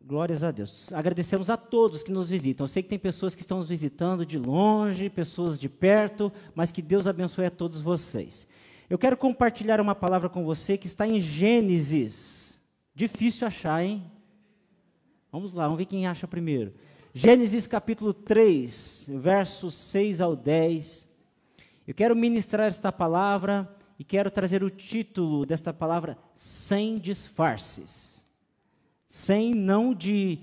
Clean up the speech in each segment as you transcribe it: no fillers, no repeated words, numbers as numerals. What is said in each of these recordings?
Glórias a Deus. Agradecemos a todos que nos visitam. Eu sei que tem pessoas que estão nos visitando de longe, pessoas de perto, mas que Deus abençoe a todos vocês. Eu quero compartilhar uma palavra com você que está em Gênesis. Difícil achar, hein? Vamos lá, vamos ver quem acha primeiro. Gênesis capítulo 3, versos 6 ao 10. Eu quero ministrar esta palavra e quero trazer o título desta palavra, sem disfarces. Sem, não de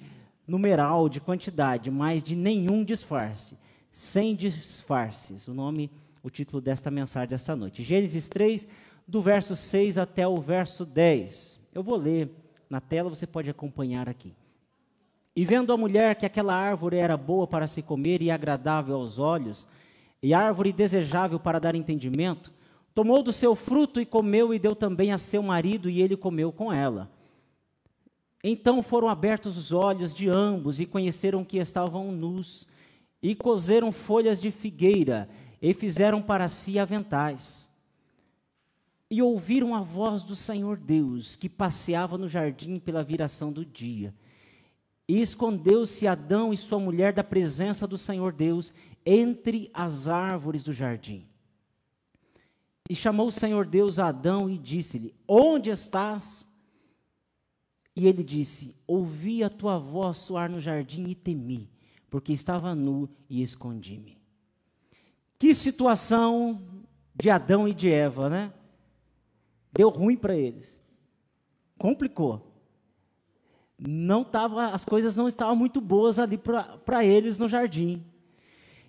numeral, de quantidade, mas de nenhum disfarce. Sem disfarces, o título desta mensagem desta noite. Gênesis 3, do verso 6 até o verso 10. Eu vou ler na tela, você pode acompanhar aqui. E vendo a mulher que aquela árvore era boa para se comer e agradável aos olhos, e árvore desejável para dar entendimento, tomou do seu fruto e comeu e deu também a seu marido, e ele comeu com ela. Então foram abertos os olhos de ambos e conheceram que estavam nus, e coseram folhas de figueira e fizeram para si aventais. E ouviram a voz do Senhor Deus, que passeava no jardim pela viração do dia. E escondeu-se Adão e sua mulher da presença do Senhor Deus entre as árvores do jardim. E chamou o Senhor Deus a Adão e disse-lhe: onde estás? E ele disse: ouvi a tua voz soar no jardim e temi, porque estava nu e escondi-me. Que situação de Adão e de Eva, né? Deu ruim para eles. Complicou. As coisas não estavam muito boas ali para eles no jardim.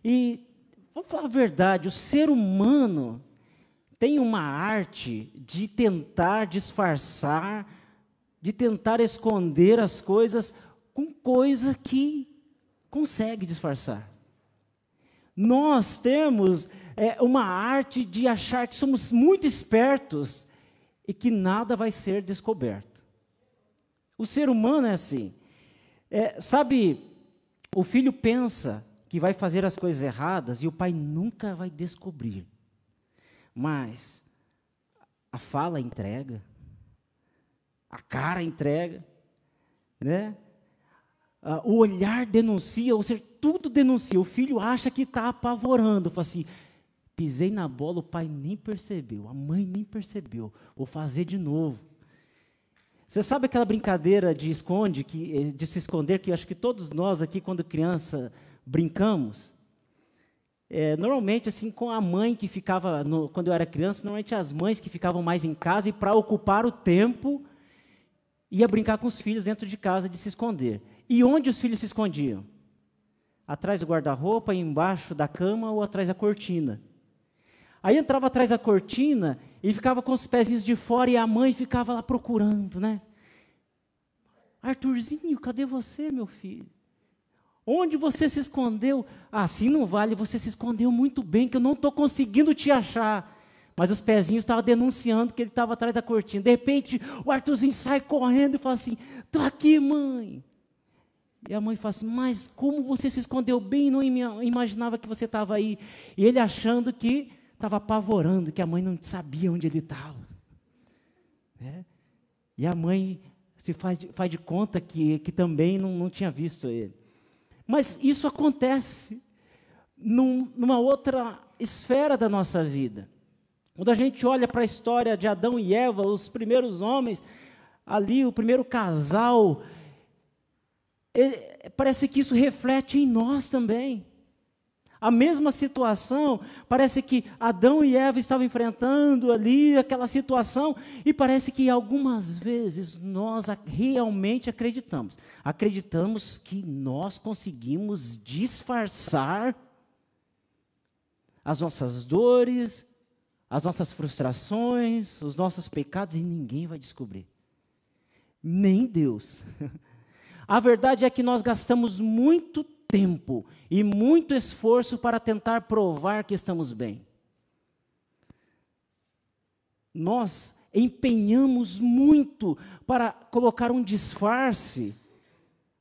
E, vou falar a verdade, o ser humano tem uma arte de tentar disfarçar, de tentar esconder as coisas com coisa que consegue disfarçar. Nós temos uma arte de achar que somos muito espertos e que nada vai ser descoberto. O ser humano é assim. Sabe, o filho pensa que vai fazer as coisas erradas e o pai nunca vai descobrir. Mas a fala entrega. A cara entrega, né? O olhar denuncia, ou seja, tudo denuncia. O filho acha que está apavorando, fala assim: pisei na bola, o pai nem percebeu, a mãe nem percebeu, vou fazer de novo. Você sabe aquela brincadeira de se esconder, que acho que todos nós aqui, quando criança, brincamos? Normalmente, assim, com a mãe que ficava, quando eu era criança, normalmente as mães que ficavam mais em casa e para ocupar o tempo, ia brincar com os filhos dentro de casa de se esconder. E onde os filhos se escondiam? Atrás do guarda-roupa, embaixo da cama ou atrás da cortina. Aí entrava atrás da cortina e ficava com os pezinhos de fora e a mãe ficava lá procurando, né? Arthurzinho, cadê você, meu filho? Onde você se escondeu? Assim não vale, você se escondeu muito bem, que eu não estou conseguindo te achar. Mas os pezinhos estavam denunciando que ele estava atrás da cortina. De repente, o Arthurzinho sai correndo e fala assim: estou aqui, mãe. E a mãe fala assim: mas como você se escondeu bem, não imaginava que você estava aí. E ele achando que estava apavorando, que a mãe não sabia onde ele estava. E a mãe se faz de conta que também não tinha visto ele. Mas isso acontece numa outra esfera da nossa vida. Quando a gente olha para a história de Adão e Eva, os primeiros homens, ali, o primeiro casal, parece que isso reflete em nós também. A mesma situação, parece que Adão e Eva estavam enfrentando ali aquela situação, e parece que algumas vezes nós realmente acreditamos. Acreditamos que nós conseguimos disfarçar as nossas dores, as nossas frustrações, os nossos pecados, e ninguém vai descobrir. Nem Deus. A verdade é que nós gastamos muito tempo e muito esforço para tentar provar que estamos bem. Nós empenhamos muito para colocar um disfarce,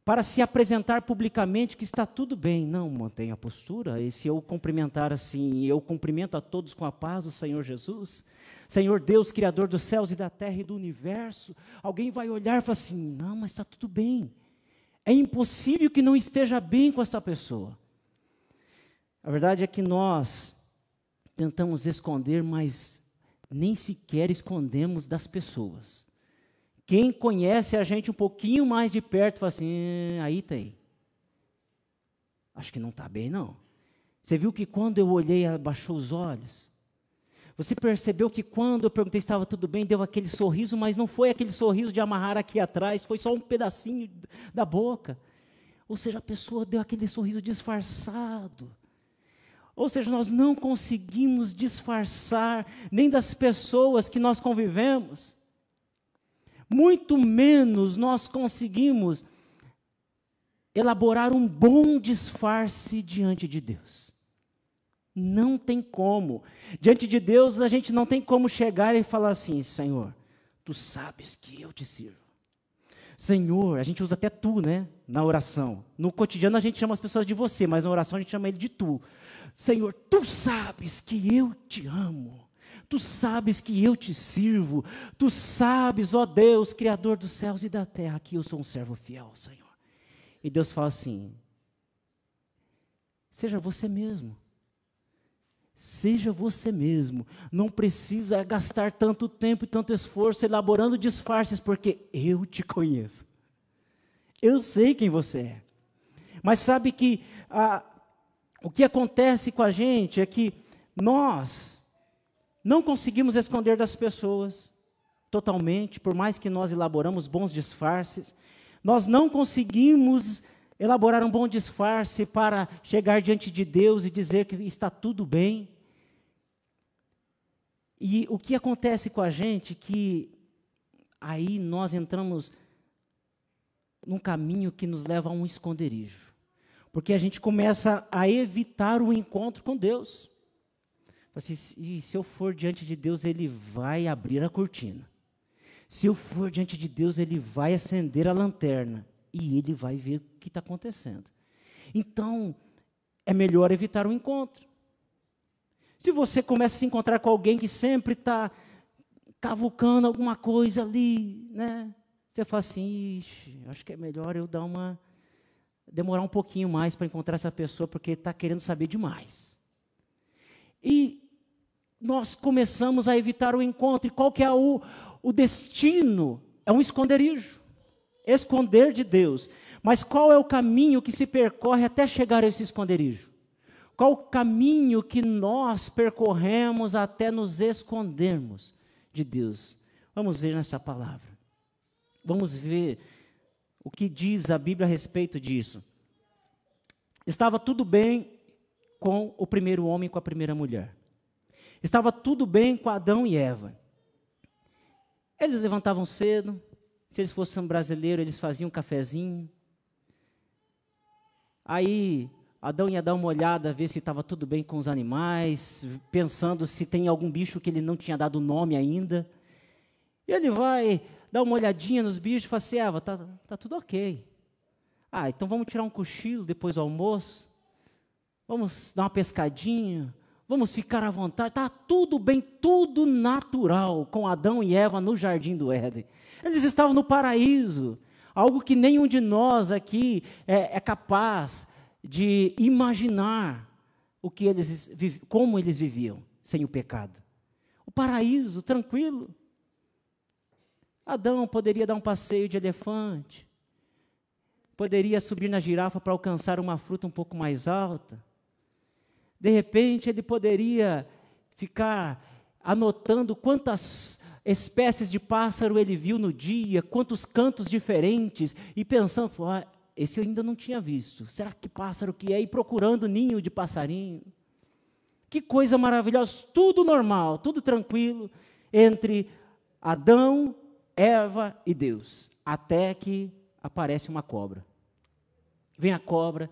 para se apresentar publicamente que está tudo bem. Não, mantenha a postura. E se eu cumprimentar assim, eu cumprimento a todos com a paz do Senhor Jesus, Senhor Deus, Criador dos céus e da terra e do universo, alguém vai olhar e falar assim: não, mas está tudo bem. É impossível que não esteja bem com essa pessoa. A verdade é que nós tentamos esconder, mas nem sequer escondemos das pessoas. Quem conhece a gente um pouquinho mais de perto, fala assim, aí tem. Acho que não está bem, não. Você viu que quando eu olhei, ela baixou os olhos? Você percebeu que quando eu perguntei se estava tudo bem, deu aquele sorriso, mas não foi aquele sorriso de amarrar aqui atrás, foi só um pedacinho da boca. Ou seja, a pessoa deu aquele sorriso disfarçado. Ou seja, nós não conseguimos disfarçar nem das pessoas que nós convivemos. Muito menos nós conseguimos elaborar um bom disfarce diante de Deus. Não tem como. Diante de Deus, a gente não tem como chegar e falar assim, Senhor, tu sabes que eu te sirvo. Senhor, a gente usa até tu, né, na oração. No cotidiano a gente chama as pessoas de você, mas na oração a gente chama ele de tu. Senhor, tu sabes que eu te amo. Tu sabes que eu te sirvo. Tu sabes, ó Deus, Criador dos céus e da terra, que eu sou um servo fiel, Senhor. E Deus fala assim, seja você mesmo. Seja você mesmo, não precisa gastar tanto tempo e tanto esforço elaborando disfarces, porque eu te conheço. Eu sei quem você é. Mas sabe que o que acontece com a gente é que nós não conseguimos esconder das pessoas totalmente, por mais que nós elaboramos bons disfarces, nós não conseguimos elaborar um bom disfarce para chegar diante de Deus e dizer que está tudo bem. E o que acontece com a gente é que aí nós entramos num caminho que nos leva a um esconderijo. Porque a gente começa a evitar o encontro com Deus. Assim, se eu for diante de Deus, Ele vai abrir a cortina. Se eu for diante de Deus, Ele vai acender a lanterna. E Ele vai ver o que está acontecendo. Então, é melhor evitar o encontro. Se você começa a se encontrar com alguém que sempre está cavucando alguma coisa ali, né? Você fala assim, ixi, acho que é melhor eu demorar um pouquinho mais para encontrar essa pessoa, porque está querendo saber demais. E nós começamos a evitar o encontro. E qual que é o destino? É um esconderijo. Esconder de Deus. Mas qual é o caminho que se percorre até chegar a esse esconderijo? Qual o caminho que nós percorremos até nos escondermos de Deus? Vamos ver nessa palavra. Vamos ver o que diz a Bíblia a respeito disso. Estava tudo bem com o primeiro homem e com a primeira mulher. Estava tudo bem com Adão e Eva. Eles levantavam cedo. Se eles fossem brasileiros, eles faziam um cafezinho. Aí, Adão ia dar uma olhada, ver se estava tudo bem com os animais, pensando se tem algum bicho que ele não tinha dado nome ainda. E ele vai dar uma olhadinha nos bichos e fala assim, Eva, tá tudo ok. Então vamos tirar um cochilo depois do almoço. Vamos dar uma pescadinha. Vamos ficar à vontade. Está tudo bem, tudo natural com Adão e Eva no jardim do Éden. Eles estavam no paraíso, algo que nenhum de nós aqui é capaz de imaginar como eles viviam sem o pecado. O paraíso, tranquilo. Adão poderia dar um passeio de elefante, poderia subir na girafa para alcançar uma fruta um pouco mais alta. De repente, ele poderia ficar anotando quantas espécies de pássaro ele viu no dia, quantos cantos diferentes, e pensando, esse eu ainda não tinha visto, será que pássaro que é? E procurando ninho de passarinho. Que coisa maravilhosa, tudo normal, tudo tranquilo, entre Adão, Eva e Deus, até que aparece uma cobra. Vem a cobra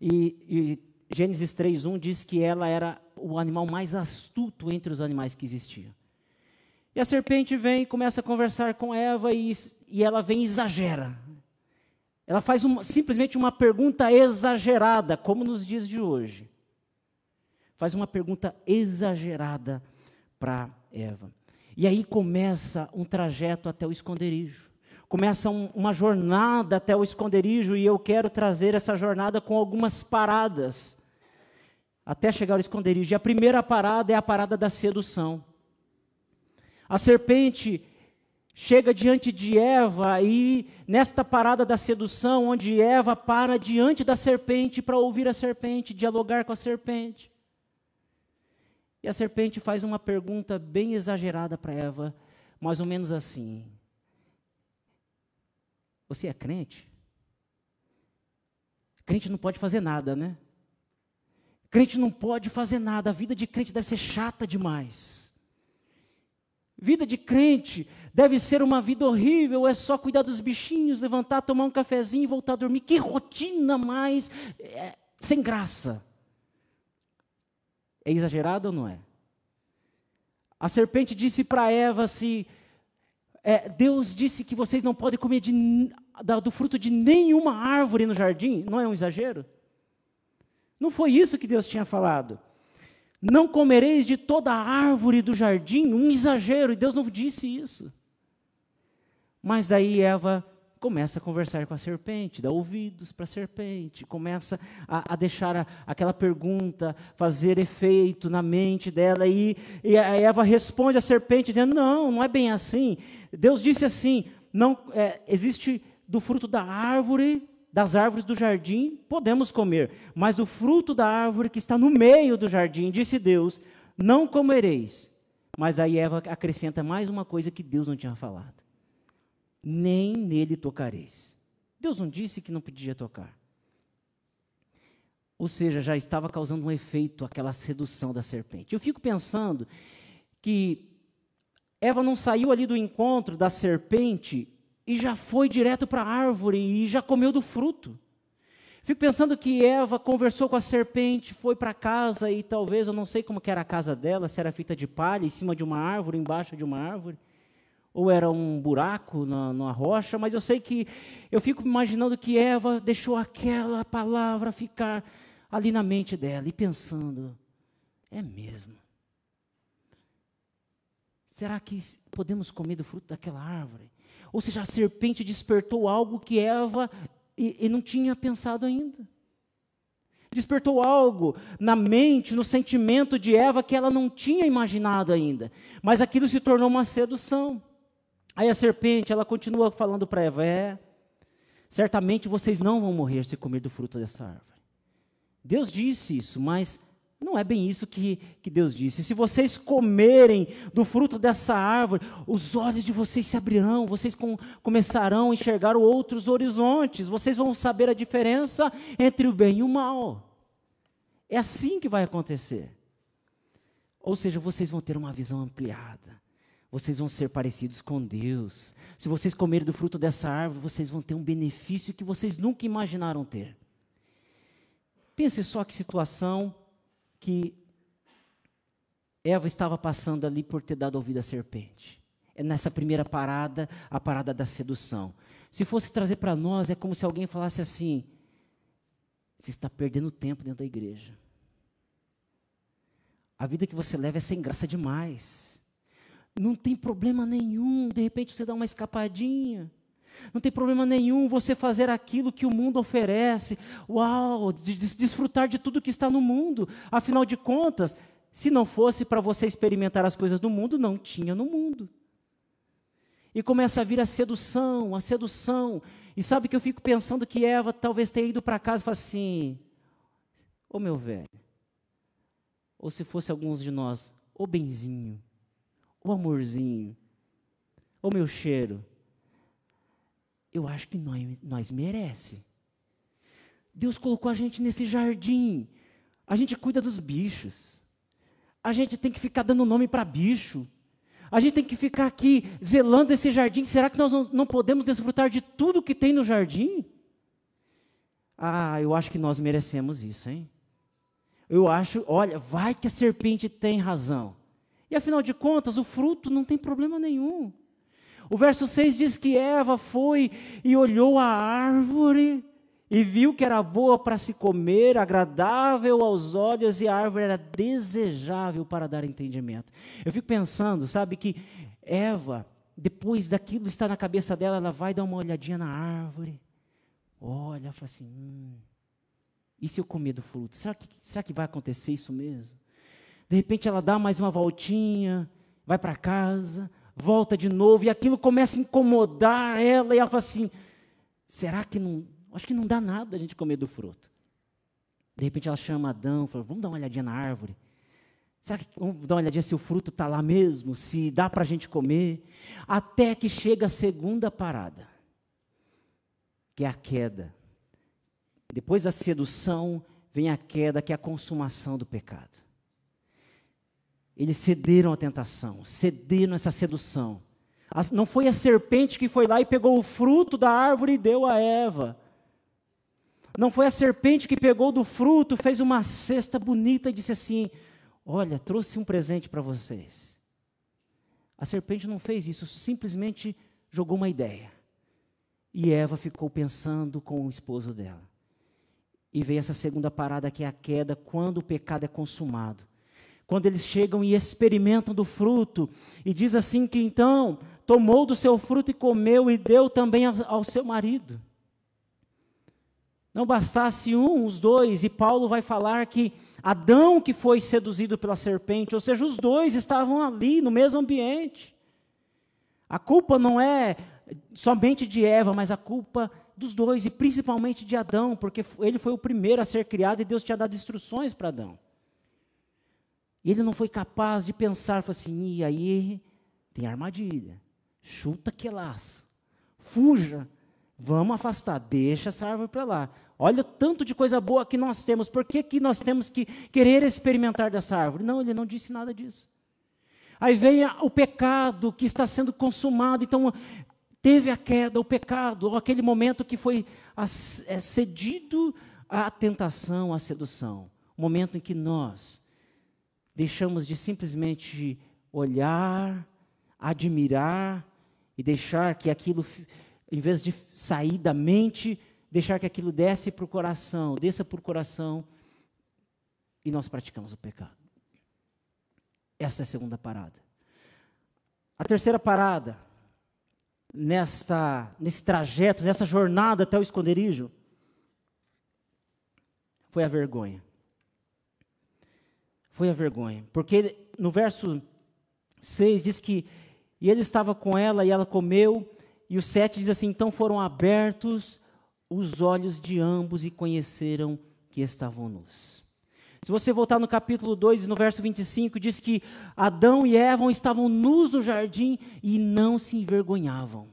e Gênesis 3:1 diz que ela era o animal mais astuto entre os animais que existiam. E a serpente vem e começa a conversar com Eva e ela vem e exagera. Ela faz simplesmente uma pergunta exagerada, como nos dias de hoje. Faz uma pergunta exagerada para Eva. E aí começa um trajeto até o esconderijo. começa uma jornada até o esconderijo, e eu quero trazer essa jornada com algumas paradas, até chegar ao esconderijo. E a primeira parada é a parada da sedução. A serpente chega diante de Eva, e nesta parada da sedução, onde Eva para diante da serpente para ouvir a serpente, dialogar com a serpente. E a serpente faz uma pergunta bem exagerada para Eva, mais ou menos assim: você é crente? Crente não pode fazer nada, né? Crente não pode fazer nada, a vida de crente deve ser chata demais. Vida de crente deve ser uma vida horrível, é só cuidar dos bichinhos, levantar, tomar um cafezinho e voltar a dormir. Que rotina mais sem graça. É exagerado ou não é? A serpente disse para Eva assim: Deus disse que vocês não podem comer do fruto de nenhuma árvore no jardim. Não é um exagero? Não foi isso que Deus tinha falado. Não comereis de toda a árvore do jardim. Um exagero, e Deus não disse isso. Mas daí Eva começa a conversar com a serpente, dá ouvidos para a serpente, começa a deixar aquela pergunta fazer efeito na mente dela, e a Eva responde à serpente dizendo: não é bem assim. Deus disse assim: não existe do fruto das árvores do jardim, podemos comer, mas o fruto da árvore que está no meio do jardim, disse Deus, não comereis. Mas aí Eva acrescenta mais uma coisa que Deus não tinha falado: nem nele tocareis. Deus não disse que não podia tocar. Ou seja, já estava causando um efeito aquela sedução da serpente. Eu fico pensando que Eva não saiu ali do encontro da serpente e já foi direto para a árvore e já comeu do fruto. Fico pensando que Eva conversou com a serpente, foi para casa, e talvez, eu não sei como que era a casa dela, se era feita de palha, em cima de uma árvore, embaixo de uma árvore, ou era um buraco numa rocha, mas eu sei que, eu fico imaginando que Eva deixou aquela palavra ficar ali na mente dela, e pensando: é mesmo? Será que podemos comer do fruto daquela árvore? Ou seja, a serpente despertou algo que Eva e não tinha pensado ainda. Despertou algo na mente, no sentimento de Eva que ela não tinha imaginado ainda. Mas aquilo se tornou uma sedução. Aí a serpente, ela continua falando para Eva: certamente vocês não vão morrer se comer do fruto dessa árvore. Deus disse isso, mas não é bem isso que Deus disse. Se vocês comerem do fruto dessa árvore, os olhos de vocês se abrirão, vocês começarão a enxergar outros horizontes, vocês vão saber a diferença entre o bem e o mal. É assim que vai acontecer. Ou seja, vocês vão ter uma visão ampliada, vocês vão ser parecidos com Deus. Se vocês comerem do fruto dessa árvore, vocês vão ter um benefício que vocês nunca imaginaram ter. Pense só que situação que Eva estava passando ali por ter dado ouvido à serpente. É nessa primeira parada, a parada da sedução. Se fosse trazer para nós, é como se alguém falasse assim: você está perdendo tempo dentro da igreja. A vida que você leva é sem graça demais. Não tem problema nenhum, de repente você dá uma escapadinha. Não tem problema nenhum você fazer aquilo que o mundo oferece. Uau, desfrutar de tudo que está no mundo. Afinal de contas, se não fosse para você experimentar as coisas do mundo, não tinha no mundo. E começa a vir a sedução, a sedução. E sabe que eu fico pensando que Eva talvez tenha ido para casa e falasse assim: ô meu velho, ou se fosse alguns de nós, ô benzinho, ô amorzinho, ô meu cheiro, eu acho que nós merece. Deus colocou a gente nesse jardim, a gente cuida dos bichos, a gente tem que ficar dando nome para bicho, a gente tem que ficar aqui zelando esse jardim. Será que nós não podemos desfrutar de tudo que tem no jardim? Eu acho que nós merecemos isso, hein? Eu acho, olha, vai que a serpente tem razão. E afinal de contas, o fruto não tem problema nenhum. O verso 6 diz que Eva foi e olhou a árvore e viu que era boa para se comer, agradável aos olhos, e a árvore era desejável para dar entendimento. Eu fico pensando, sabe, que Eva, depois daquilo estar na cabeça dela, ela vai dar uma olhadinha na árvore, olha, fala assim, e se eu comer do fruto? Será que vai acontecer isso mesmo? De repente ela dá mais uma voltinha, vai para casa, volta de novo, e aquilo começa a incomodar ela, e ela fala assim, será que não, acho que não dá nada a gente comer do fruto. De repente ela chama Adão, fala, vamos dar uma olhadinha na árvore. Será que vamos dar uma olhadinha se o fruto está lá mesmo, se dá para a gente comer? Até que chega a segunda parada, que é a queda. Depois da sedução, vem a queda, que é a consumação do pecado. Eles cederam à tentação, cederam a essa sedução. Não foi a serpente que foi lá e pegou o fruto da árvore e deu a Eva. Não foi a serpente que pegou do fruto, fez uma cesta bonita e disse assim, olha, trouxe um presente para vocês. A serpente não fez isso, simplesmente jogou uma ideia. E Eva ficou pensando com o esposo dela. E veio essa segunda parada, que é a queda, quando o pecado é consumado. Quando eles chegam e experimentam do fruto, e diz assim que então, tomou do seu fruto e comeu, e deu também ao seu marido. Não bastasse os dois, e Paulo vai falar que Adão que foi seduzido pela serpente, ou seja, os dois estavam ali no mesmo ambiente. A culpa não é somente de Eva, mas a culpa dos dois, e principalmente de Adão, porque ele foi o primeiro a ser criado e Deus tinha dado instruções para Adão. E ele não foi capaz de pensar, falou assim, e aí tem armadilha, chuta que laço, fuja, vamos afastar, deixa essa árvore para lá. Olha o tanto de coisa boa que nós temos, por que nós temos que querer experimentar dessa árvore? Não, ele não disse nada disso. Aí vem o pecado que está sendo consumado, então teve a queda, o pecado, aquele momento que foi cedido à tentação, à sedução. O momento em que nós deixamos de simplesmente olhar, admirar e deixar que aquilo, em vez de sair da mente, deixar que aquilo desça para o coração, e nós praticamos o pecado. Essa é a segunda parada. A terceira parada, nesse trajeto, nessa jornada até o esconderijo, foi a vergonha. Foi a vergonha, porque no verso 6 diz que, e ele estava com ela e ela comeu, e o 7 diz assim, então foram abertos os olhos de ambos e conheceram que estavam nus. Se você voltar no capítulo 2, no verso 25, diz que Adão e Eva estavam nus no jardim e não se envergonhavam.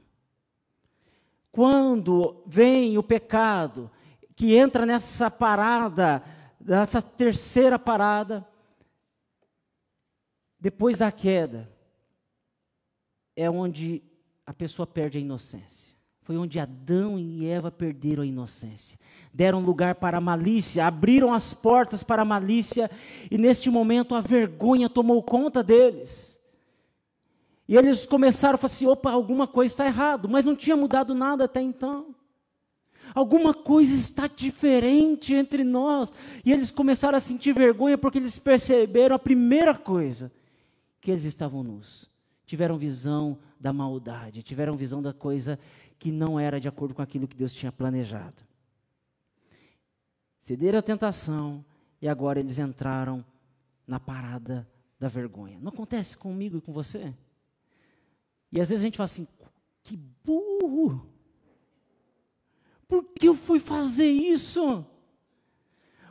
Quando vem o pecado, que entra nessa parada, nessa terceira parada, depois da queda, é onde a pessoa perde a inocência. Foi onde Adão e Eva perderam a inocência. Deram lugar para a malícia, abriram as portas para a malícia, e neste momento a vergonha tomou conta deles. E eles começaram a falar assim, opa, alguma coisa está errado, mas não tinha mudado nada até então. Alguma coisa está diferente entre nós. E eles começaram a sentir vergonha porque eles perceberam a primeira coisa, que eles estavam nus. Tiveram visão da maldade, tiveram visão da coisa que não era de acordo com aquilo que Deus tinha planejado. Cederam à tentação e agora eles entraram na parada da vergonha. Não acontece comigo e com você? E às vezes a gente fala assim, que burro! Por que eu fui fazer isso?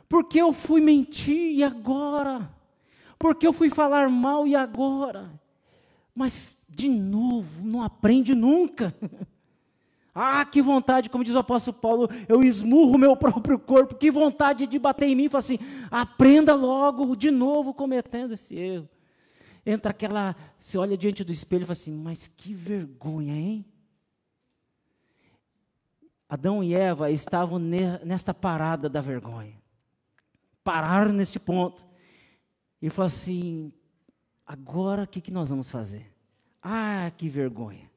Por que eu fui mentir e agora? Por que eu fui falar mal e agora? Mas, de novo, não aprende nunca. Ah, que vontade, como diz o apóstolo Paulo, eu esmurro o meu próprio corpo, que vontade de bater em mim, e falar assim, aprenda logo, de novo cometendo esse erro. Entra aquela, você olha diante do espelho e fala assim, mas que vergonha, hein? Adão e Eva estavam nesta parada da vergonha. Pararam neste ponto. E falaram assim, agora o que nós vamos fazer? Ah, que vergonha.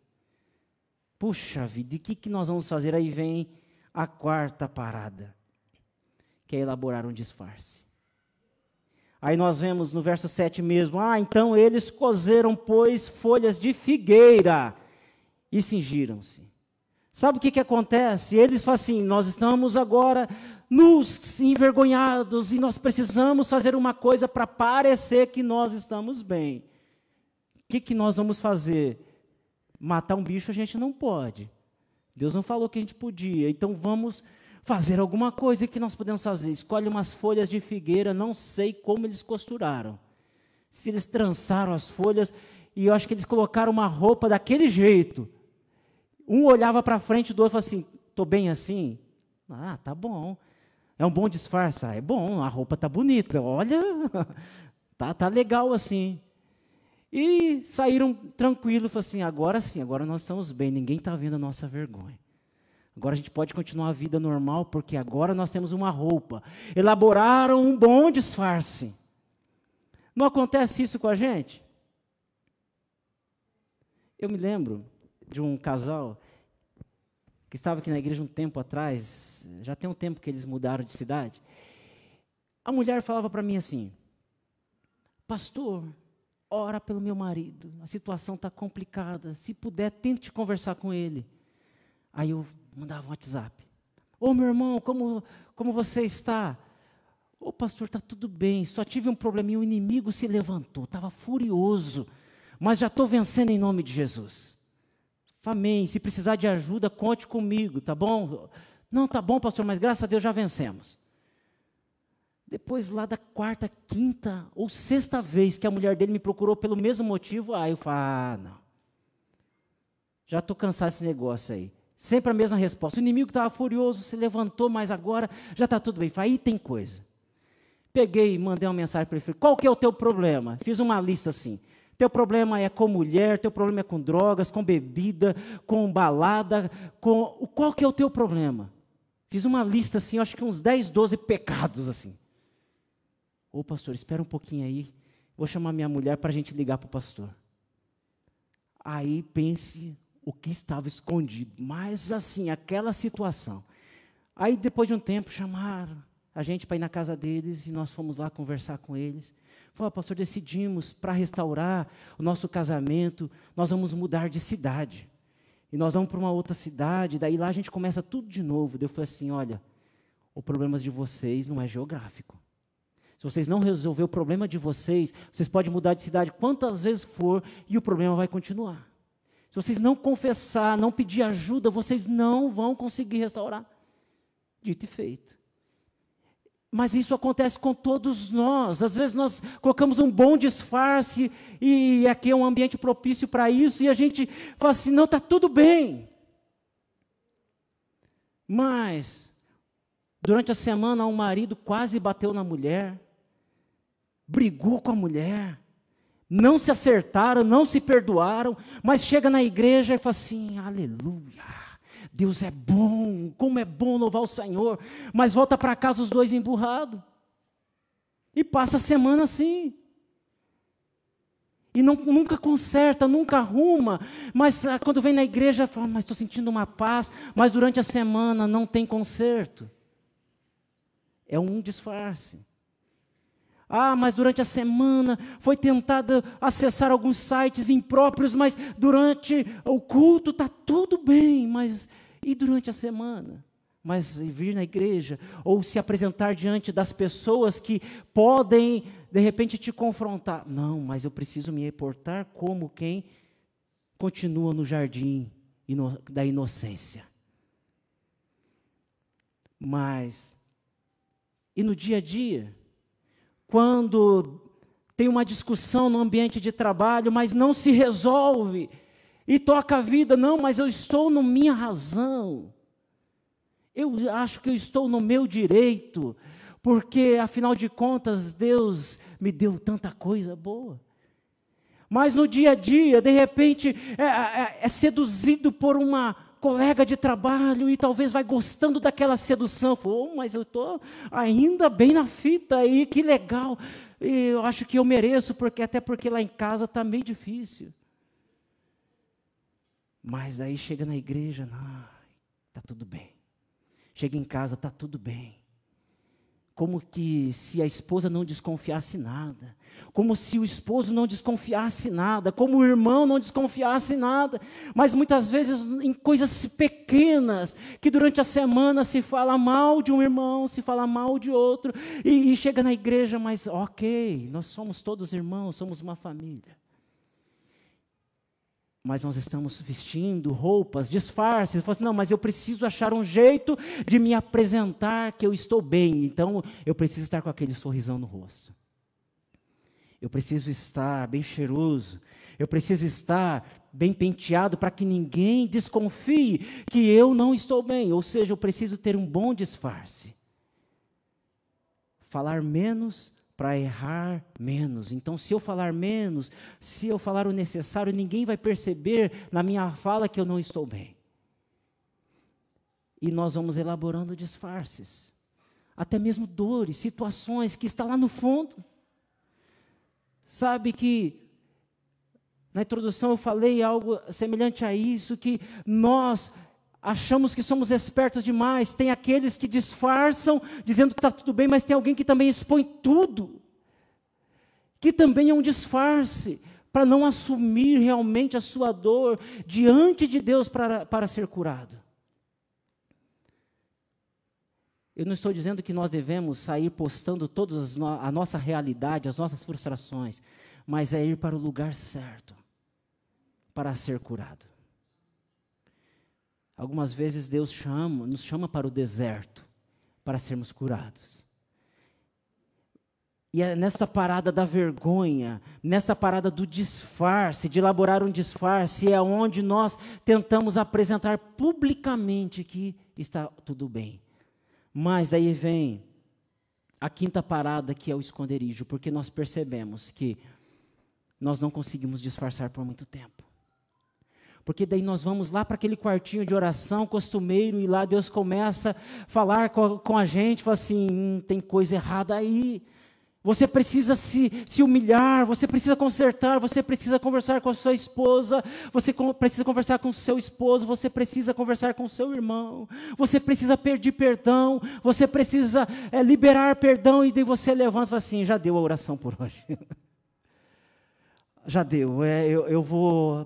Puxa vida, e o que nós vamos fazer? Aí vem a quarta parada, que é elaborar um disfarce. Aí nós vemos no verso 7 mesmo, então eles cozeram, pois, folhas de figueira e cingiram-se. Sabe o que acontece? Eles falam assim, nós estamos agora nus, envergonhados, e nós precisamos fazer uma coisa para parecer que nós estamos bem. O que nós vamos fazer? Matar um bicho a gente não pode. Deus não falou que a gente podia, então vamos fazer alguma coisa. Que nós podemos fazer? Escolhe umas folhas de figueira, não sei como eles costuraram. Se eles trançaram as folhas, e eu acho que eles colocaram uma roupa daquele jeito. Um olhava para frente do outro e falava assim, estou bem assim? Ah, tá bom. É um bom disfarce? Ah, é bom, a roupa tá bonita, olha, tá legal assim. E saíram tranquilos, falaram assim, agora sim, agora nós estamos bem, ninguém está vendo a nossa vergonha. Agora a gente pode continuar a vida normal, porque agora nós temos uma roupa. Elaboraram um bom disfarce. Não acontece isso com a gente? Eu me lembro de um casal que estava aqui na igreja um tempo atrás, já tem um tempo que eles mudaram de cidade. A mulher falava para mim assim, pastor, ora pelo meu marido, a situação está complicada, se puder, tente conversar com ele. Aí eu mandava um WhatsApp, ô meu irmão, como você está? Ô pastor, está tudo bem, só tive um probleminha, o inimigo se levantou, estava furioso, mas já estou vencendo em nome de Jesus. Amém, se precisar de ajuda, conte comigo, tá bom? Não, tá bom pastor, mas graças a Deus já vencemos. Depois lá da quarta, quinta ou sexta vez que a mulher dele me procurou pelo mesmo motivo, aí eu falo, não, já estou cansado desse negócio aí. Sempre a mesma resposta, o inimigo estava furioso, se levantou, mas agora já está tudo bem. Falei, aí tem coisa. Peguei e mandei uma mensagem para ele, falei, qual que é o teu problema? Fiz uma lista assim, teu problema é com mulher, teu problema é com drogas, com bebida, com balada, qual que é o teu problema? Fiz uma lista assim, acho que uns 10, 12 pecados assim. Ô pastor, espera um pouquinho aí, vou chamar minha mulher para a gente ligar para o pastor. Aí pense o que estava escondido, mas assim, aquela situação. Aí depois de um tempo chamaram a gente para ir na casa deles e nós fomos lá conversar com eles. Falaram, pastor, decidimos para restaurar o nosso casamento, nós vamos mudar de cidade. E nós vamos para uma outra cidade, daí lá a gente começa tudo de novo. Daí eu falei assim, olha, o problema de vocês não é geográfico. Se vocês não resolver o problema de vocês, vocês podem mudar de cidade quantas vezes for e o problema vai continuar. Se vocês não confessar, não pedir ajuda, vocês não vão conseguir restaurar. Dito e feito. Mas isso acontece com todos nós. Às vezes nós colocamos um bom disfarce e aqui é um ambiente propício para isso e a gente fala assim, não, está tudo bem. Mas, durante a semana, um marido quase bateu na mulher, brigou com a mulher, não se acertaram, não se perdoaram, mas chega na igreja e fala assim, aleluia. Deus é bom, como é bom louvar o Senhor, mas volta para casa os dois emburrados, e passa a semana assim, e nunca conserta, nunca arruma, mas quando vem na igreja, fala, mas estou sentindo uma paz, mas durante a semana não tem conserto, é um disfarce. Ah, mas durante a semana foi tentado acessar alguns sites impróprios, mas durante o culto está tudo bem, mas e durante a semana? Mas vir na igreja, ou se apresentar diante das pessoas que podem, de repente, te confrontar. Não, mas eu preciso me reportar como quem continua no jardim da inocência. Mas, e no dia a dia? Quando tem uma discussão no ambiente de trabalho, mas não se resolve, e toca a vida, não, mas eu estou na minha razão, eu acho que eu estou no meu direito, porque afinal de contas Deus me deu tanta coisa boa. Mas no dia a dia, de repente, é seduzido por uma colega de trabalho e talvez vai gostando daquela sedução. Oh, mas eu estou ainda bem na fita aí, que legal. Eu acho que eu mereço, até porque lá em casa está meio difícil. Mas aí chega na igreja, está tudo bem. Chega em casa, está tudo bem. como que se a esposa não desconfiasse nada, como se o esposo não desconfiasse nada, como o irmão não desconfiasse nada, mas muitas vezes em coisas pequenas, que durante a semana se fala mal de um irmão, se fala mal de outro, e chega na igreja, mas ok, nós somos todos irmãos, somos uma família. Mas nós estamos vestindo roupas, disfarces. Assim, não, mas eu preciso achar um jeito de me apresentar que eu estou bem. Então, eu preciso estar com aquele sorrisão no rosto. Eu preciso estar bem cheiroso. Eu preciso estar bem penteado para que ninguém desconfie que eu não estou bem. Ou seja, eu preciso ter um bom disfarce. Falar menos para errar menos. Então, se eu falar menos, se eu falar o necessário, ninguém vai perceber na minha fala que eu não estou bem. E nós vamos elaborando disfarces, até mesmo dores, situações que estão lá no fundo. Sabe que na introdução eu falei algo semelhante a isso, que nós achamos que somos espertos demais. Tem aqueles que disfarçam, dizendo que está tudo bem, mas tem alguém que também expõe tudo. Que também é um disfarce, para não assumir realmente a sua dor diante de Deus para ser curado. Eu não estou dizendo que nós devemos sair postando toda a nossa realidade, as nossas frustrações, mas é ir para o lugar certo, para ser curado. Algumas vezes Deus nos chama para o deserto, para sermos curados. E é nessa parada da vergonha, nessa parada do disfarce, de elaborar um disfarce, é onde nós tentamos apresentar publicamente que está tudo bem. Mas aí vem a quinta parada, que é o esconderijo, porque nós percebemos que nós não conseguimos disfarçar por muito tempo. Porque daí nós vamos lá para aquele quartinho de oração costumeiro e lá Deus começa a falar com a gente, fala assim, tem coisa errada aí. Você precisa se humilhar, você precisa consertar, você precisa conversar com a sua esposa, você precisa conversar com o seu esposo, você precisa conversar com o seu irmão, você precisa pedir perdão, você precisa liberar perdão, e daí você levanta e fala assim, já deu a oração por hoje. Já deu,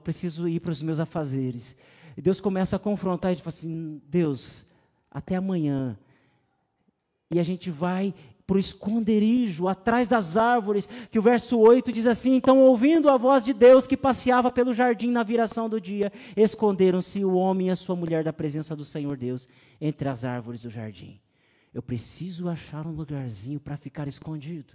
preciso ir para os meus afazeres. E Deus começa a confrontar, e fala assim, Deus, até amanhã. E a gente vai para o esconderijo, atrás das árvores, que o verso 8 diz assim, então ouvindo a voz de Deus que passeava pelo jardim na viração do dia, esconderam-se o homem e a sua mulher da presença do Senhor Deus, entre as árvores do jardim. Eu preciso achar um lugarzinho para ficar escondido.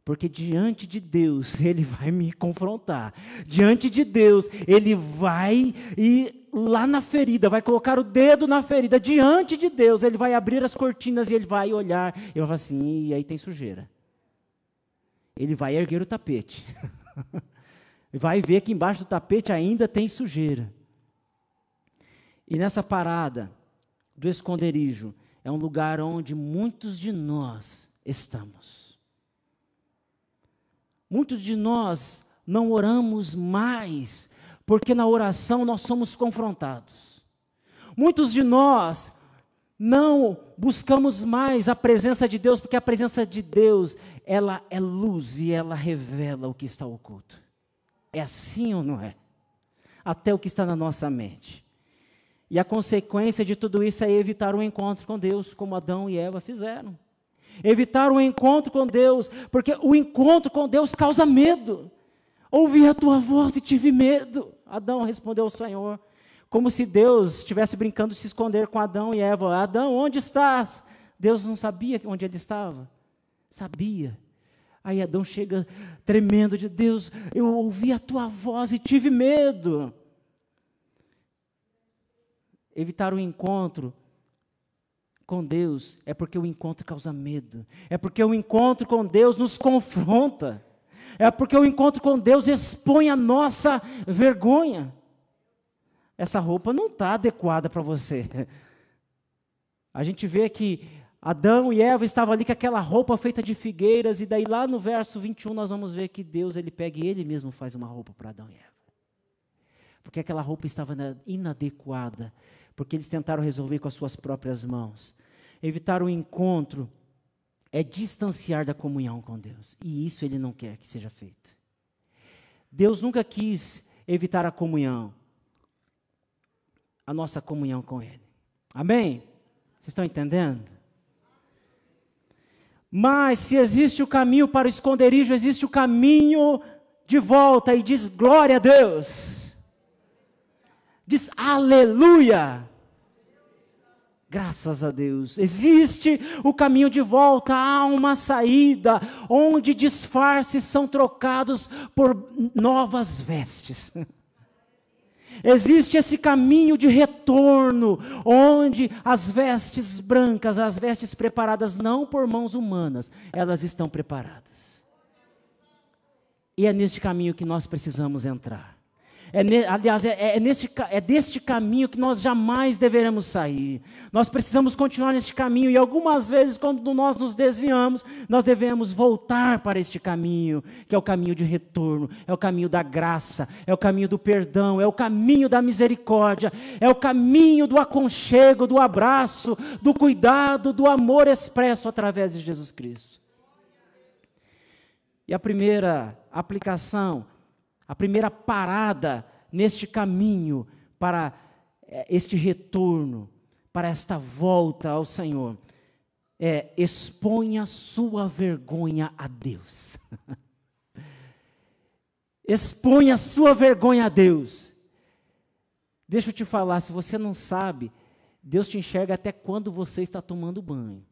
Porque diante de Deus, Ele vai me confrontar. Diante de Deus, Ele vai ir lá na ferida, vai colocar o dedo na ferida. Diante de Deus, Ele vai abrir as cortinas e Ele vai olhar. E eu vou falar assim, e aí tem sujeira. Ele vai erguer o tapete. Vai ver que embaixo do tapete ainda tem sujeira. E nessa parada do esconderijo, é um lugar onde muitos de nós estamos. Muitos de nós não oramos mais, porque na oração nós somos confrontados. Muitos de nós não buscamos mais a presença de Deus, porque a presença de Deus, ela é luz e ela revela o que está oculto. É assim ou não é? Até o que está na nossa mente. E a consequência de tudo isso é evitar o encontro com Deus, como Adão e Eva fizeram. Evitar o encontro com Deus, porque o encontro com Deus causa medo. Ouvi a tua voz e tive medo. Adão respondeu ao Senhor, como se Deus estivesse brincando de se esconder com Adão e Eva. Adão, onde estás? Deus não sabia onde ele estava. Sabia. Aí Adão chega tremendo de Deus, eu ouvi a tua voz e tive medo. Evitar o encontro com Deus é porque o encontro causa medo. É porque o encontro com Deus nos confronta. É porque o encontro com Deus expõe a nossa vergonha. Essa roupa não está adequada para você. A gente vê que Adão e Eva estavam ali com aquela roupa feita de figueiras, e daí lá no verso 21 nós vamos ver que Deus, Ele pega e Ele mesmo faz uma roupa para Adão e Eva. Porque aquela roupa estava inadequada, porque eles tentaram resolver com as suas próprias mãos. evitar o encontro, é distanciar da comunhão com Deus. E isso Ele não quer que seja feito. Deus nunca quis evitar a comunhão, a nossa comunhão com Ele. Amém? Vocês estão entendendo? Mas se existe o caminho para o esconderijo, existe o caminho de volta, e diz glória a Deus. Diz aleluia. Graças a Deus. Existe o caminho de volta, há uma saída, onde disfarces são trocados por novas vestes. Existe esse caminho de retorno, onde as vestes brancas, as vestes preparadas não por mãos humanas, elas estão preparadas. E é neste caminho que nós precisamos entrar. É deste caminho que nós jamais deveremos sair. Nós precisamos continuar neste caminho, e algumas vezes, quando nós nos desviamos, nós devemos voltar para este caminho, que é o caminho de retorno, é o caminho da graça, é o caminho do perdão, é o caminho da misericórdia, é o caminho do aconchego, do abraço, do cuidado, do amor expresso através de Jesus Cristo. E a primeira aplicação, a primeira parada neste caminho para este retorno, para esta volta ao Senhor, exponha sua vergonha a Deus. Exponha sua vergonha a Deus. Deixa eu te falar, se você não sabe, Deus te enxerga até quando você está tomando banho.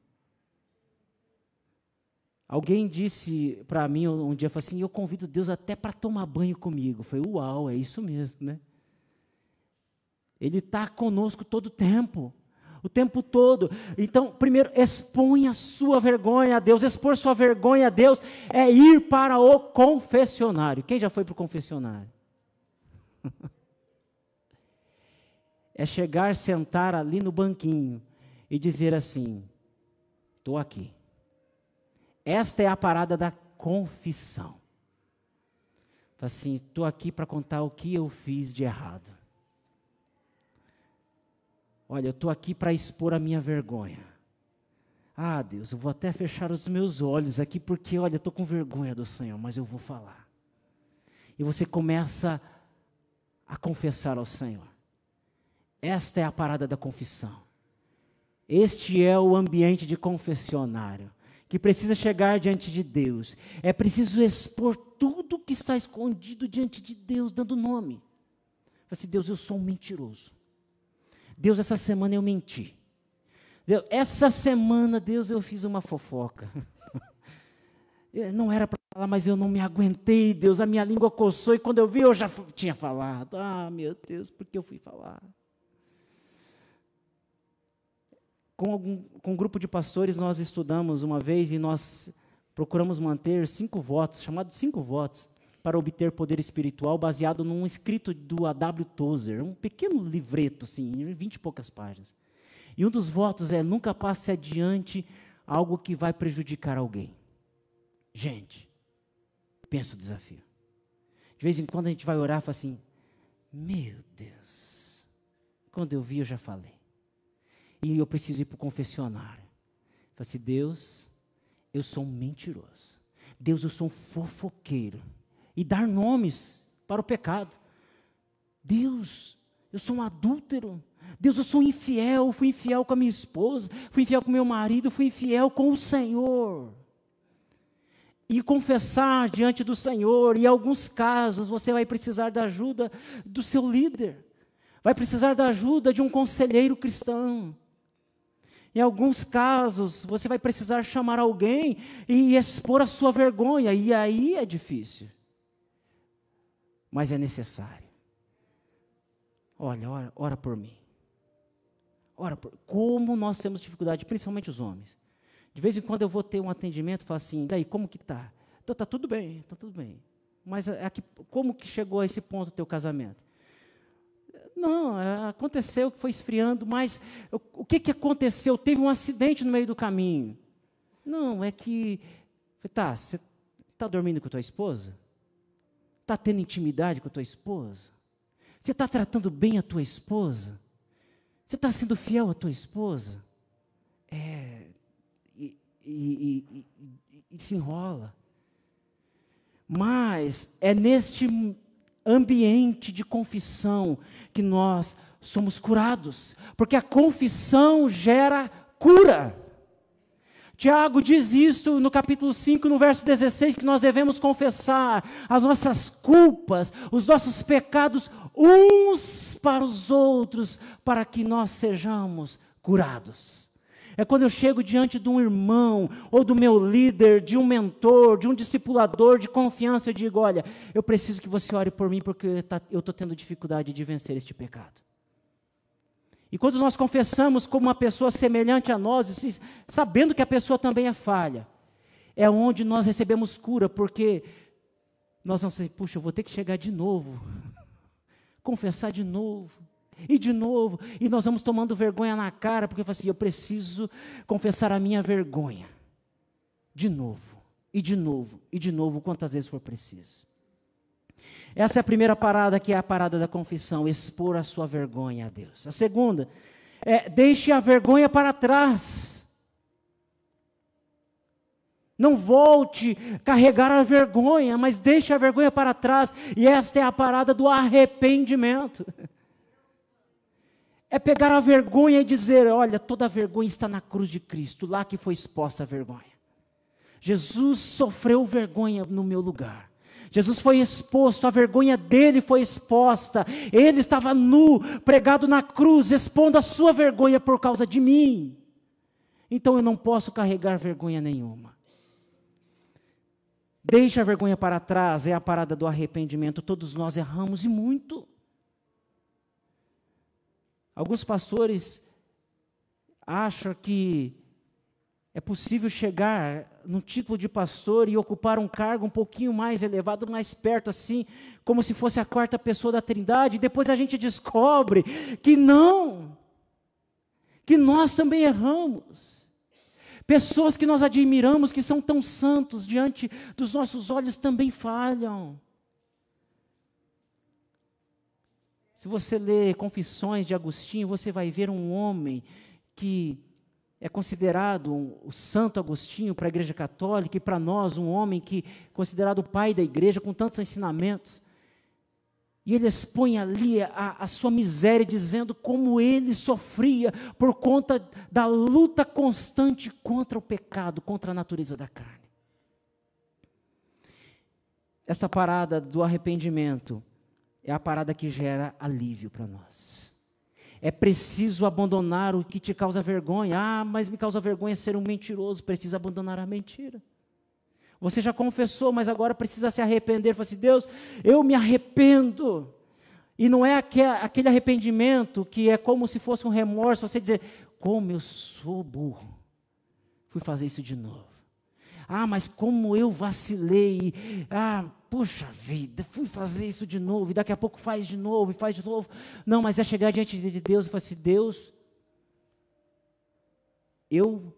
Alguém disse para mim um dia, falou assim, eu convido Deus até para tomar banho comigo. Eu falei, uau, é isso mesmo, né? Ele está conosco todo o tempo todo. Então, primeiro, exponha a sua vergonha a Deus. Expor sua vergonha a Deus é ir para o confessionário. Quem já foi para o confessionário? É chegar, sentar ali no banquinho e dizer assim, estou aqui. Esta é a parada da confissão. Assim, estou aqui para contar o que eu fiz de errado. Olha, eu estou aqui para expor a minha vergonha. Ah, Deus, eu vou até fechar os meus olhos aqui, porque, olha, eu estou com vergonha do Senhor, mas eu vou falar. E você começa a confessar ao Senhor. Esta é a parada da confissão. Este é o ambiente de confessionário, que precisa chegar diante de Deus. É preciso expor tudo que está escondido diante de Deus, dando nome. Fala assim, Deus, eu sou um mentiroso. Deus, essa semana eu menti. Deus, essa semana, Deus, eu fiz uma fofoca. Não era para falar, mas eu não me aguentei, Deus, a minha língua coçou, e quando eu vi, eu já tinha falado. Ah, meu Deus, por que eu fui falar? Com um grupo de pastores, nós estudamos uma vez e nós procuramos manter 5 votos, chamados 5 votos, para obter poder espiritual, baseado num escrito do A.W. Tozer, um pequeno livreto, assim, 20 e poucas páginas. E um dos votos é, nunca passe adiante algo que vai prejudicar alguém. Gente, pensa o desafio. De vez em quando a gente vai orar e fala assim, meu Deus, quando eu vi eu já falei. E eu preciso ir para o confessionário. Fala assim, Deus, eu sou um mentiroso. Deus, eu sou um fofoqueiro. E dar nomes para o pecado. Deus, eu sou um adúltero. Deus, eu sou infiel. Fui infiel com a minha esposa. Fui infiel com meu marido. Fui infiel com o Senhor. E confessar diante do Senhor. E em alguns casos você vai precisar da ajuda do seu líder. Vai precisar da ajuda de um conselheiro cristão. Em alguns casos, você vai precisar chamar alguém e expor a sua vergonha, e aí é difícil. Mas é necessário. Olha, ora por mim. Como nós temos dificuldade, principalmente os homens. De vez em quando eu vou ter um atendimento e falo assim, daí, como que está? Então, está tudo bem. Mas como que chegou a esse ponto o teu casamento? Não, aconteceu que foi esfriando, mas o que aconteceu? Teve um acidente no meio do caminho. Não, é que, você está dormindo com a tua esposa? Está tendo intimidade com a tua esposa? Você está tratando bem a tua esposa? Você está sendo fiel à tua esposa? e se enrola. Mas é neste ambiente de confissão que nós somos curados, porque a confissão gera cura. Tiago diz isto no capítulo 5, no verso 16, que nós devemos confessar as nossas culpas, os nossos pecados uns para os outros, para que nós sejamos curados. É quando eu chego diante de um irmão, ou do meu líder, de um mentor, de um discipulador de confiança, eu digo, olha, eu preciso que você ore por mim, porque eu estou tendo dificuldade de vencer este pecado. E quando nós confessamos como uma pessoa semelhante a nós, sabendo que a pessoa também é falha, é onde nós recebemos cura, porque nós vamos dizer, puxa, eu vou ter que chegar de novo, confessar de novo, e nós vamos tomando vergonha na cara, porque eu falo assim, eu preciso confessar a minha vergonha, de novo, e de novo, e de novo, quantas vezes for preciso. Essa é a primeira parada, que é a parada da confissão, expor a sua vergonha a Deus. A segunda é, deixe a vergonha para trás. Não volte carregar a vergonha, mas deixe a vergonha para trás. E esta é a parada do arrependimento. É pegar a vergonha e dizer, olha, toda a vergonha está na cruz de Cristo, lá que foi exposta a vergonha. Jesus sofreu vergonha no meu lugar. Jesus foi exposto, a vergonha dele foi exposta, ele estava nu, pregado na cruz, expondo a sua vergonha por causa de mim. Então eu não posso carregar vergonha nenhuma. Deixa a vergonha para trás, é a parada do arrependimento. Todos nós erramos e muito. Alguns pastores acham que é possível chegar no título de pastor e ocupar um cargo um pouquinho mais elevado, mais perto assim, como se fosse a quarta pessoa da Trindade, e depois a gente descobre que não, que nós também erramos. Pessoas que nós admiramos, que são tão santos diante dos nossos olhos, também falham. Se você ler Confissões de Agostinho, você vai ver um homem que é considerado o Santo Agostinho para a Igreja Católica e para nós um homem que é considerado o pai da igreja com tantos ensinamentos. E ele expõe ali a sua miséria, dizendo como ele sofria por conta da luta constante contra o pecado, contra a natureza da carne. Essa parada do arrependimento é a parada que gera alívio para nós. É preciso abandonar o que te causa vergonha. Ah, mas me causa vergonha ser um mentiroso. Precisa abandonar a mentira. Você já confessou, mas agora precisa se arrepender. Fala assim, Deus, eu me arrependo. E não é aquele arrependimento que é como se fosse um remorso. Você dizer, como eu sou burro. Fui fazer isso de novo. Ah, mas como eu vacilei. Ah, puxa vida, fui fazer isso de novo, e daqui a pouco faz de novo, e faz de novo. Não, mas é chegar diante de Deus e falar assim, Deus, eu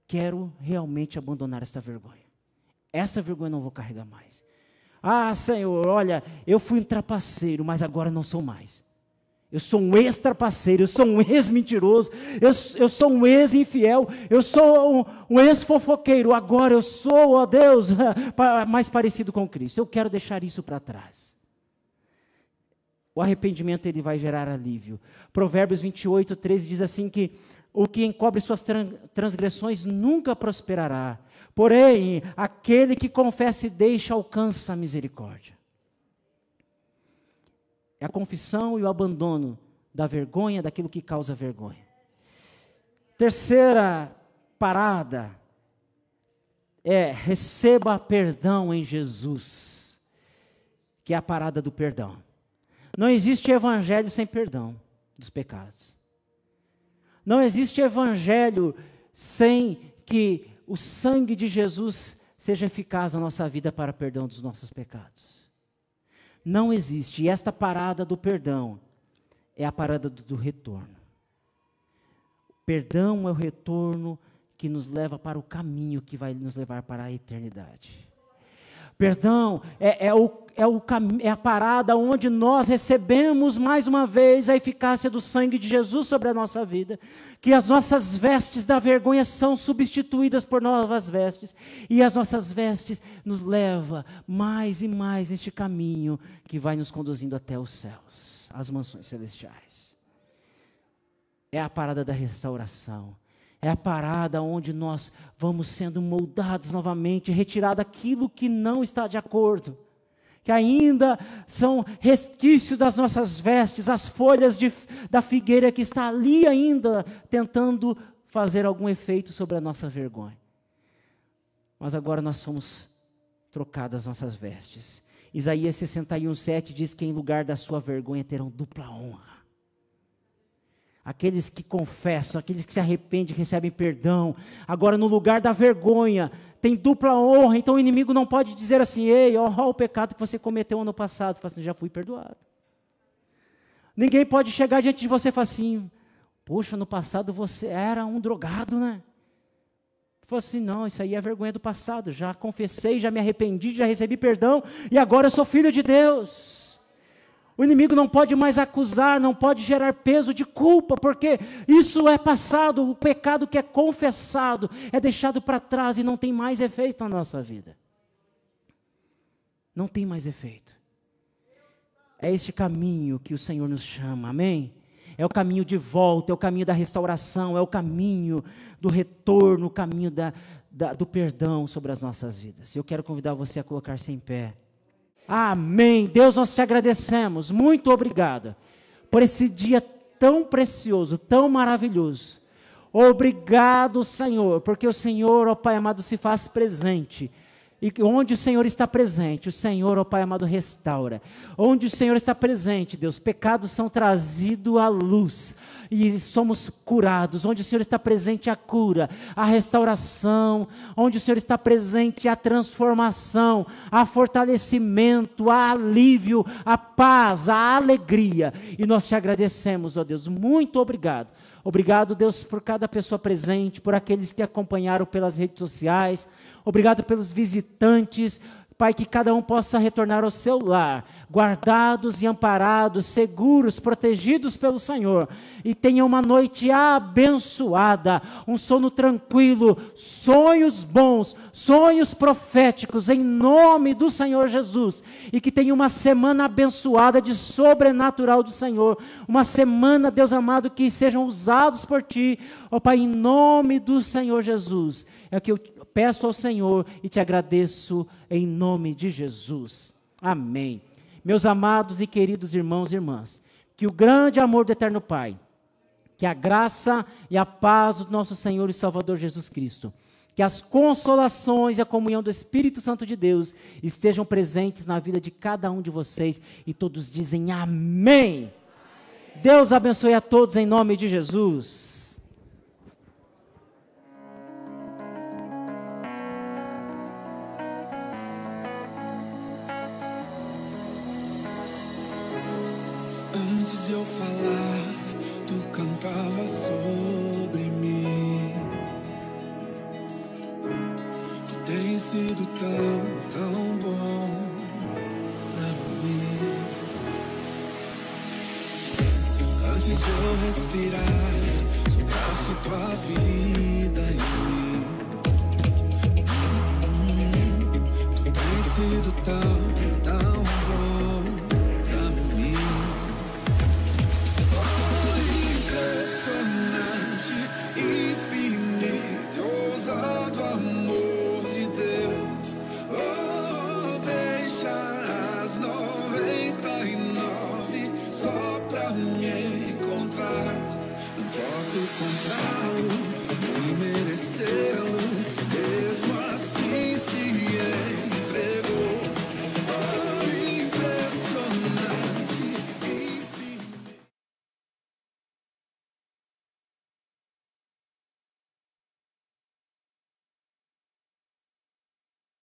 quero realmente abandonar esta vergonha. Essa vergonha eu não vou carregar mais. Ah, Senhor, olha, eu fui um trapaceiro, mas agora não sou mais. Eu sou um ex-trapaceiro, eu sou um ex-mentiroso, eu sou um ex-infiel, eu sou um ex-fofoqueiro, agora eu sou, ó Deus, mais parecido com Cristo. Eu quero deixar isso para trás. O arrependimento ele vai gerar alívio. Provérbios 28, 13 diz assim que o que encobre suas transgressões nunca prosperará, porém, aquele que confessa e deixa alcança a misericórdia. É a confissão e o abandono da vergonha, daquilo que causa vergonha. Terceira parada é receba perdão em Jesus, que é a parada do perdão. Não existe evangelho sem perdão dos pecados. Não existe evangelho sem que o sangue de Jesus seja eficaz na nossa vida para perdão dos nossos pecados. Não existe. E esta parada do perdão é a parada do retorno. Perdão é o retorno que nos leva para o caminho que vai nos levar para a eternidade. Perdão é a parada onde nós recebemos mais uma vez a eficácia do sangue de Jesus sobre a nossa vida, que as nossas vestes da vergonha são substituídas por novas vestes, e as nossas vestes nos leva mais e mais neste caminho que vai nos conduzindo até os céus, as mansões celestiais. É a parada da restauração. É a parada onde nós vamos sendo moldados novamente, retirado aquilo que não está de acordo, que ainda são resquícios das nossas vestes, as folhas da figueira que está ali ainda, tentando fazer algum efeito sobre a nossa vergonha. Mas agora nós somos trocadas as nossas vestes. Isaías 61:7 diz que em lugar da sua vergonha terão dupla honra. Aqueles que confessam, aqueles que se arrependem, recebem perdão. Agora no lugar da vergonha, tem dupla honra. Então o inimigo não pode dizer assim: ei, olha o pecado que você cometeu ano passado. Fala assim: já fui perdoado. Ninguém pode chegar diante de você e falar assim: poxa, no passado você era um drogado, né? Fala assim: não, isso aí é vergonha do passado. Já confessei, já me arrependi, já recebi perdão. E agora eu sou filho de Deus. O inimigo não pode mais acusar, não pode gerar peso de culpa, porque isso é passado. O pecado que é confessado é deixado para trás e não tem mais efeito na nossa vida. Não tem mais efeito. É este caminho que o Senhor nos chama, amém? É o caminho de volta, é o caminho da restauração, é o caminho do retorno, o caminho do perdão sobre as nossas vidas. Eu quero convidar você a colocar-se em pé. Amém. Deus, nós te agradecemos. Muito obrigado por esse dia tão precioso, tão maravilhoso. Obrigado, Senhor, porque o Senhor, ó Pai amado, se faz presente. E onde o Senhor está presente, o Senhor, ó Pai amado, restaura. Onde o Senhor está presente, Deus, pecados são trazidos à luz e somos curados. Onde o Senhor está presente, a cura, a restauração. Onde o Senhor está presente, a transformação, a fortalecimento, a alívio, a paz, a alegria. E nós te agradecemos, ó Deus, muito obrigado. Obrigado, Deus, por cada pessoa presente, por aqueles que acompanharam pelas redes sociais. Obrigado pelos visitantes, Pai, que cada um possa retornar ao seu lar, guardados e amparados, seguros, protegidos pelo Senhor, e tenha uma noite abençoada, um sono tranquilo, sonhos bons, sonhos proféticos, em nome do Senhor Jesus, e que tenha uma semana abençoada de sobrenatural do Senhor, uma semana, Deus amado, que sejam usados por Ti, ó Pai, em nome do Senhor Jesus, é o que eu peço ao Senhor e te agradeço em nome de Jesus. Amém. Meus amados e queridos irmãos e irmãs, que o grande amor do Eterno Pai, que a graça e a paz do nosso Senhor e Salvador Jesus Cristo, que as consolações e a comunhão do Espírito Santo de Deus estejam presentes na vida de cada um de vocês, e todos dizem amém. Deus abençoe a todos em nome de Jesus. Antes de eu falar, tu cantava sobre mim. Tu tens sido tão bom pra mim. Antes de eu respirar, sopraste tua vida em mim. Tu tens sido tão bom. Encontrá-lo, nem merecer.